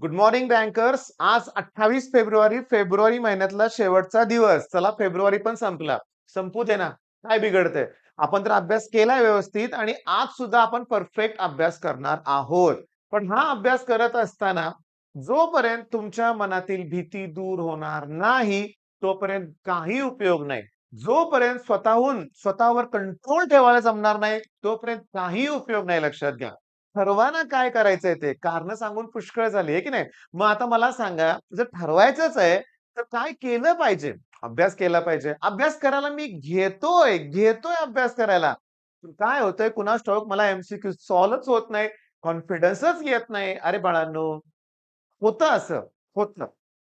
Good morning रँकर्स. आज 28 February, February महिन्यातला शेवटचा दिवस. चला फेब्रुवारी पण संपला. संपू दे ना. काय बिघडतंय? आपण तर अभ्यास केलाय व्यवस्थित आणि आज सुद्धा आपण परफेक्ट अभ्यास करणार आहोत. पण हा अभ्यास करत असताना जोपर्यंत तुमच्या मनातील भीती दूर होणार नाही, तोपर्यंत काही उपयोग नाही. जोपर्यंत स्वतःवर कंट्रोल ठेवायला जमणार नाही, तोपर्यंत काही उपयोग नाही लक्षात घ्या. ठरवा ना काय करायचंय ते. कारणं सांगून पुष्कळ झाली, आहे की नाही? मग आता मला सांगा, जर ठरवायचंच आहे, तर काय केलं पाहिजे? अभ्यास केला पाहिजे. अभ्यास करायला मी घेतोय अभ्यास करायला. पण काय होतंय कुणास ठाऊक मला एम-सी-क्यू सॉल्व्हच होत नाही. कॉन्फिडन्सच येत नाही. अरे बाळांनो, होतं असं, होतं.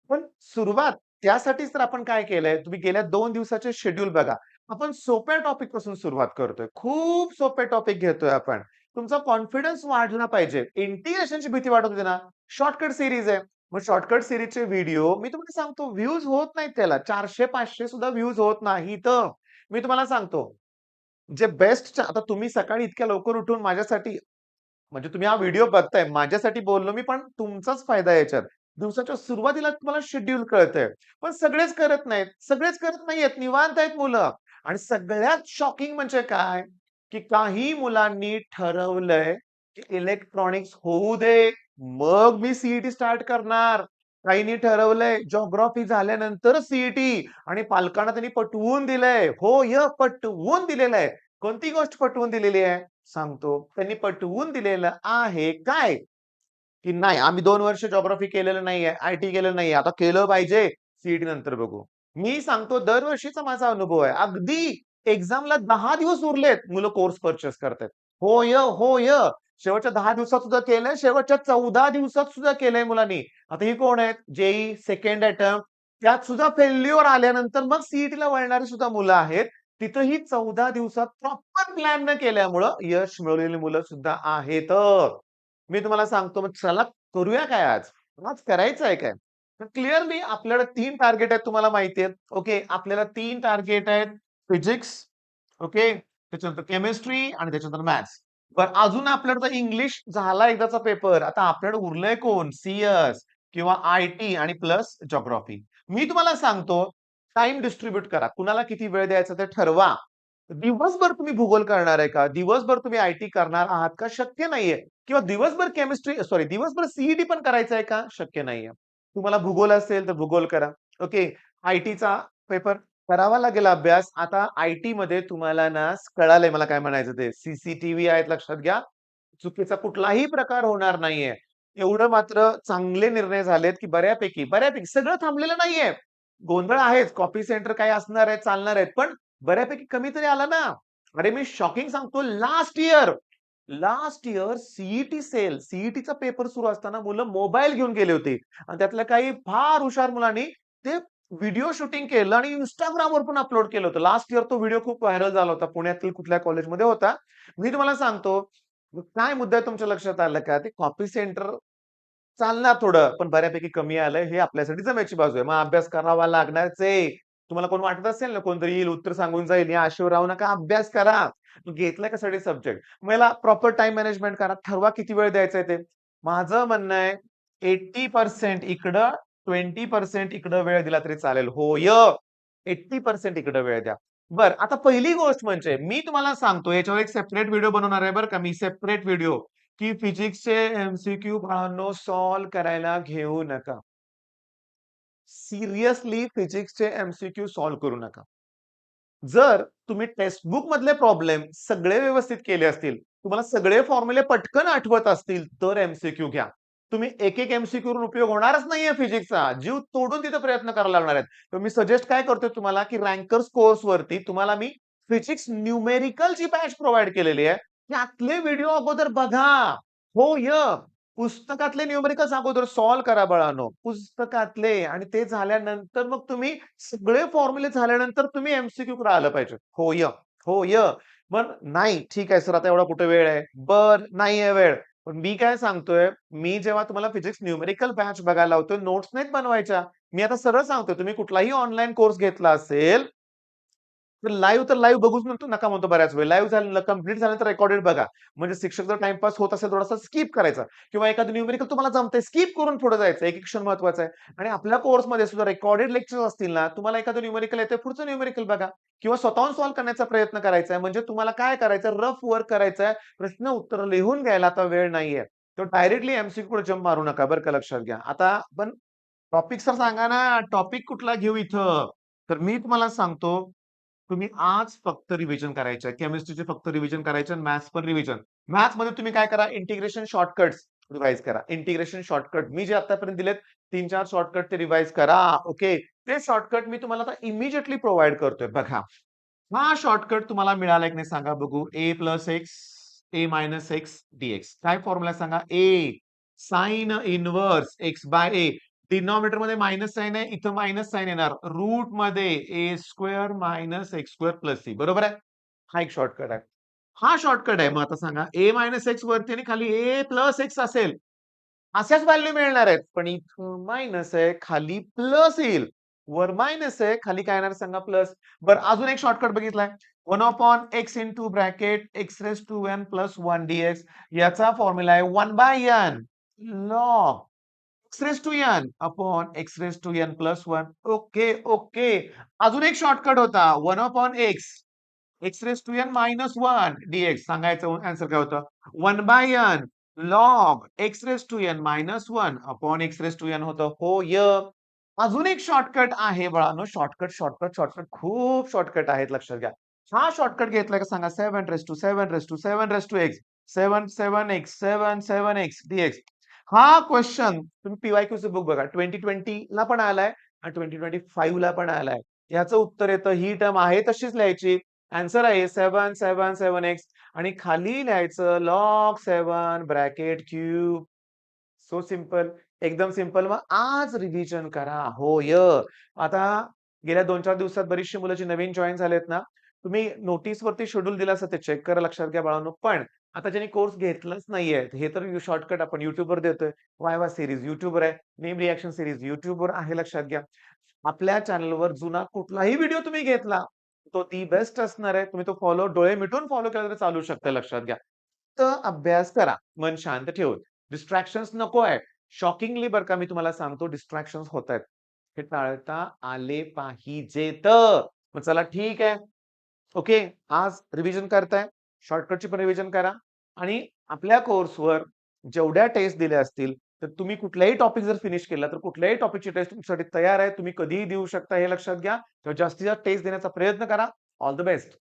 पण सुरुवात त्यासाठीच तर आपण काय केलंय, तुम्ही गेल्या 2 दिवसाचे शेड्यूल बघा. आपण सोप्या टॉपिक पासून सुरुवात करतोय. खूप सोपे टॉपिक घेतोय आपण. तुमचा कॉन्फिडन्स वाढला पाहिजे. इंटिग्रेशनची भीती वाटत होती ना, शॉर्टकट सीरीज आहे. मग शॉर्टकट सीरीजचे व्हिडिओ मी तुम्हाला सांगतो व्ह्यूज होत नाहीत त्याला. 400-500 सुद्धा व्ह्यूज होत नाहीत. मी तुम्हाला सांगतो, जे बेस्ट आता तुम्ही सकाळी इतक्या लवकर उठून माझ्यासाठी म्हणजे तुम्ही हा व्हिडिओ बघताय, माझ्यासाठी बोललो मी, पण तुमचाच फायदा आहे याच्यात. दिवसाच्या सुरुवातीला तुम्हाला शेड्यूल कळतंय. पण सगळेच करत नाहीत. सगळेच करत नाहीयेत. निवांत आहेत मुलं. आणि सगळ्यात शॉकिंग म्हणजे काय, की काही मुलांनी ठरवलंय, की इलेक्ट्रॉनिक्स होऊ दे, मग मी सी स्टार्ट करणार. काहींनी ठरवलंय जिओग्राफी झाल्यानंतरच सी आणि पालकांना त्यांनी पटवून दिलंय. पटवून दिलेलं आहे. कोणती गोष्ट पटवून दिलेली आहे? सांगतो. त्यांनी पटवून दिलेलं आहे काय? की नाही आम्ही 2 वर्ष जिओग्राफी केलेलं नाहीये, आय-टी केलेलं नाहीये. आता केलं पाहिजे, सी नंतर बघू. मी सांगतो दरवर्षीचा माझा अनुभव आहे. अगदी एक्झामला 10 दिवस उरलेत, मुलं कोर्स पर्चेस करतायत. होय. शेवटच्या 10 दिवसात सुद्धा केलंय, शेवटच्या 14 दिवसात सुद्धा केलंय मुलांनी. आता ही कोण आहेत? जेईई सेकंड अटेम्प्ट त्यात सुद्धा फेल्युअर आल्यानंतर मग सी वळणारी सुद्धा मुलं आहेत. तिथंही 14 दिवसात प्रॉपर प्लॅन न केल्यामुळं यश मिळवलेली मुलं सुद्धा आहेत. मी तुम्हाला सांगतो मग चला करूया काय आज? आज करायचं आहे काय? तर क्लिअरली आपल्याला 3 टार्गेट आहेत तुम्हाला माहिती आहेत. ओके. आपल्याला 3 टार्गेट आहेत. Physics, okay. त्याच्यानंतर केमिस्ट्री आणि त्याच्यानंतर मॅथ्स. बरं अजून आपल्याकडे इंग्लिश झाला एकदाचा पेपर. आता आपल्याकडे उरलंय कोण? सी किंवा आय-टी आणि प्लस जिओग्राफी. मी तुम्हाला सांगतो टाईम डिस्ट्रिब्यूट करा. कुणाला किती वेळ द्यायचा ते ठरवा. दिवसभर तुम्ही भूगोल करणार आहे का? दिवसभर तुम्ही आय-टी करणार आहात का? शक्य नाहीये. किंवा दिवसभर सी पण करायचं आहे का? शक्य नाहीये. तुम्हाला भूगोल असेल तर भूगोल करा. ओके. आय-टीचा पेपर करावा लागेल अभ्यास. आता आय-टीमध्ये तुम्हाला ना कळालंय मला काय म्हणायचं ते. सीसीटीव्ही आहेत लक्षात घ्या. चुकीचा कुठलाही प्रकार होणार नाहीये. एवढं मात्र चांगले निर्णय झालेत, की बऱ्यापैकी सगळं थांबलेलं नाहीये. गोंधळ आहेच. कॉपी सेंटर काही असणार आहेत, चालणार आहेत. पण बऱ्यापैकी कमी तरी आला ना. अरे मी शॉकिंग सांगतो लास्ट इयर सीईटीचा पेपर सुरू असताना मुलं मोबाईल घेऊन गेले होते आणि त्यातल्या काही फार हुशार मुलांनी ते व्हिडिओ शूटिंग केलं आणि Instagramवर पण अपलोड केलं होतं. लास्ट इयर तो व्हिडिओ खूप व्हायरल झाला होता. पुण्यातील कुठल्या कॉलेजमध्ये होता. मी तुम्हाला सांगतो, काय मुद्दा आहे तुमच्या लक्षात आला का? ते कॉपी सेंटर चालणार थोडं, पण बऱ्यापैकी कमी आलंय. हे आपल्यासाठी जमेची बाजू आहे. मग अभ्यास करावा लागणारच आहे. तुम्हाला कोण वाटत असेल ना, कोणतरी येईल, उत्तर सांगून जाईल, या आशेवर राहू नका. अभ्यास करा. घेतलाय कशासाठी सब्जेक्ट? मग याला प्रॉपर टाईम मॅनेजमेंट करा. ठरवा किती वेळ द्यायचा आहे ते. माझं म्हणणं आहे 80% इकडं, 20% इकडं वेळ दिला तरी चालेल. 80% इकडं वेळ द्या. बरं, आता पहिली गोष्ट म्हणजे मी तुम्हाला सांगतो याच्यावर एक सेपरेट व्हिडिओ बनवणार आहे बरं का मी. सेपरेट व्हिडिओ की फिजिक्सचे एम-सी-क्यू बाळांनो सॉल्व्ह करायला घेऊ नका. सिरियसली फिजिक्सचे एम-सी-क्यू सॉल्व्ह करू नका. जर तुम्ही टेक्स्टबुक मधले प्रॉब्लेम सगळे व्यवस्थित केले असतील, तुम्हाला सगळे फॉर्म्युले पटकन आठवत असतील, तर एम-सी-क्यू घ्या. तुम्ही एक एम-सी-क्यू वरून उपयोग होणारच नाहीये फिजिक्सचा. जीव तोडून तिथे प्रयत्न करायला लागणार आहेत. तर मी सजेस्ट काय करतोय तुम्हाला, की रँकर्स कोर्सवरती तुम्हाला मी फिजिक्स न्यूमेरिकलची बॅच प्रोव्हाईड केलेली आहे. त्यातले व्हिडिओ अगोदर बघा. होय. पुस्तकातले न्यूमेरिकल्स अगोदर सॉल्व्ह करा बाळांनो. पुस्तकातले आणि ते झाल्यानंतर मग तुम्ही सगळे फॉर्म्युले झाल्यानंतर तुम्ही एम-सी-क्यूकडे आलं पाहिजे. होय. पण नाही, ठीक आहे सर आता एवढा कुठे वेळ आहे? नाहीये वेळ. पण मी काय सांगतोय, मी जेव्हा तुम्हाला फिजिक्स न्यूमेरिकल बॅच बघायला लावतोय, नोट्स नाहीत बनवायच्या. मी आता सरळ सांगतोय, तुम्ही कुठलाही ऑनलाईन कोर्स घेतला असेल तर लाईव्ह बघूच म्हणतो नका म्हणतो बऱ्याच वेळ. लाईव्ह झालं कंप्लीट झाल्यानंतर रेकॉर्डेड बघा. म्हणजे शिक्षक जर टाईमपास होत असेल थोडासा स्किप करायचा किंवा एखादं न्यूमेरिकल तुम्हाला जमतंय स्किप करून पुढे जायचं. एक क्षण महत्वाचा आहे. आणि आपल्या कोर्समध्ये सुद्धा रेकॉर्डेड लेक्चर्स असतील ना, तुम्हाला एखादं न्यूमेरिकल येतंय पुढचं न्यूमेरिकल बघा किंवा स्वतःहून सॉल्व्ह करण्याचा प्रयत्न करायचा आहे. म्हणजे तुम्हाला काय करायचं रफ वर्क करायचं आहे. प्रश्न उत्तर लिहून घ्यायला आता वेळ नाहीये. तर डायरेक्टली एमसीक्यू पुढे जंप मारू नका बरं का लक्षात घ्या. आता आपण टॉपिक सर सांगा ना, टॉपिक कुठला घेऊ इथं? तर मी तुम्हाला सांगतो, तुम्ही आज फक्त रिव्हिजन करायचं आहे. केमिस्ट्रीचे फक्त रिव्हिजन करायचं आणि मॅथ्स पण रिव्हिजन. मॅथ्समध्ये तुम्ही काय करा, इंटिग्रेशन शॉर्टकट्स रिवाईज करा. इंटिग्रेशन शॉर्टकट मी जे आतापर्यंत दिलेत 3-4 शॉर्टकट ते रिवाईज करा. ओके. ते शॉर्टकट मी तुम्हाला आता इमिडिएटली प्रोव्हाईड करतोय. बघा. हा शॉर्टकट तुम्हाला मिळाला की नाही सांगा बघू. a plus x, a minus x dx. काय फॉर्म्युला सांगा? a sine inverse x by a. Denominator मध्ये मायनस साइन आहे, इथं मायनस साइन येणार. रूट मध्ये a square minus x square plus c. बरोबर आहे? हा एक शॉर्टकट आहे. हा शॉर्टकट आहे. मग आता सांगा a मायनस एक्स वरती आणि खाली a प्लस एक्स असेल. अशाच व्हॅल्यू मिळणार आहेत. पण इथं मायनस आहे, खाली प्लस येईल. वर मायनस आहे, खाली काय येणार सांगा प्लस. बरं अजून एक शॉर्टकट बघितलाय. 1/x into bracket x raise to n plus 1 dx. याचा फॉर्म्युला आहे 1/n log x raise to n upon x raise to n plus 1. Okay, okay. अजून एक शॉर्टकट होता 1/x x raise to n minus 1 dx. सांगायचं answer काय होतं? 1/n log x raise to n minus 1 upon x raise to n होतं. होय. अजून एक शॉर्टकट आहे बाळांनो. शॉर्टकट खूप शॉर्टकट आहेत लक्षात घ्या. हा शॉर्टकट घेतलाय का सांगा 7 raise to 7 raise to 7 raise to x 7 dx. हा क्वेश्चन तुम्ही पीवायक्यूचं बुक बघा 2020 ला पण आलाय आणि 2025 ला पण आलाय. याचं उत्तर येतं ही टर्म आहे तशीच लिहायची. आन्सर आहे 7 आणि खाली लिहायचं log 7 bracket cube. So simple. एकदम सिंपल. मग आज रिव्हिजन करा. होय. आता गेल्या 2-4 दिवसात बरीचशी मुलं जी नवीन जॉइन झालेत ना, तुम्ही नोटीसवरती शेड्यूल दिलं असतं ते चेक करा लक्षात घ्या बाळांनो. पण आता ज्यांनी कोर्स घेतलाच नाहीये, हे तर शॉर्टकट आपण YouTubeवर देतोय. वायवा सीरीज YouTubeवर आहे. नेम रिएक्शन सीरीज YouTubeवर आहे लक्षात घ्या. आपल्या चॅनलवर जुना कुठलाही व्हिडिओ तुम्ही घेतला, तो दी बेस्ट असणार आहे. तुम्ही तो फॉलो डोळे मिटून फॉलो केला तरी चालू शकतं लक्षात घ्या. तर अभ्यास करा. मन शांत ठेवून. डिस्ट्रॅक्शन्स नको आहे. शॉकिंगली बरं का मी तुम्हाला सांगतो डिस्ट्रॅक्शन्स होतायत. हे टाळता आले पाहिजेत. मग चला ठीक आहे. ओके. आज रिव्हिजन करताय. शॉर्टकटची पण रिव्हिजन करा आणि आपल्या कोर्सवर जेवढ्या टेस्ट दिल्या असतील, तर तुम्ही कुठल्याही टॉपिक जर फिनिश केला, तर कुठल्याही टॉपिकची टेस्ट तुमच्यासाठी तयार आहे. तुम्ही कधीही देऊ शकता हे लक्षात घ्या. तर जास्तीत जास्त टेस्ट देण्याचा प्रयत्न करा. All the best.